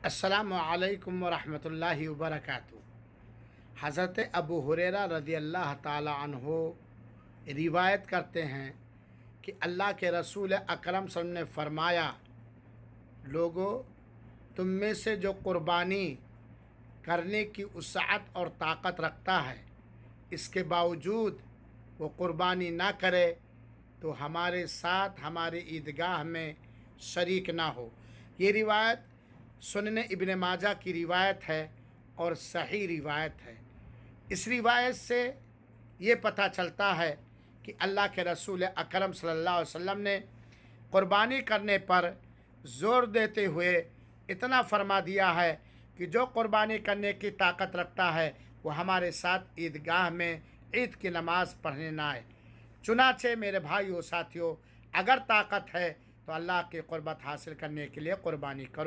अस्सलामु अलैकुम वरहमतुल्लाहि वबरकातुहू। हज़रत अबू हुरैरा रज़ी अल्लाह ताला अन्हो रिवायत करते हैं कि अल्लाह के रसूल अकरम सल्लल्लाहु अलैहि वसल्लम ने फरमाया, लोगो, तुम में से जो कुर्बानी करने की वसाअत और ताकत रखता है, इसके बावजूद वो कुर्बानी ना करे तो हमारे साथ हमारे ईदगाह में शरीक ना हो। ये रिवायत सुनन इब्न माजा की रिवायत है और सही रिवायत है। इस रिवायत से ये पता चलता है कि अल्लाह के रसूल अकरम सल्लल्लाहु अलैहि वसल्लम ने कुर्बानी करने पर ज़ोर देते हुए इतना फरमा दिया है कि जो कुर्बानी करने की ताकत रखता है वो हमारे साथ ईदगाह में ईद की नमाज़ पढ़ने ना आए। चुनाचे मेरे भाइयों साथियों, अगर ताकत है तो अल्लाह की क़ुर्बत हासिल करने के लिए कुर्बानी करो।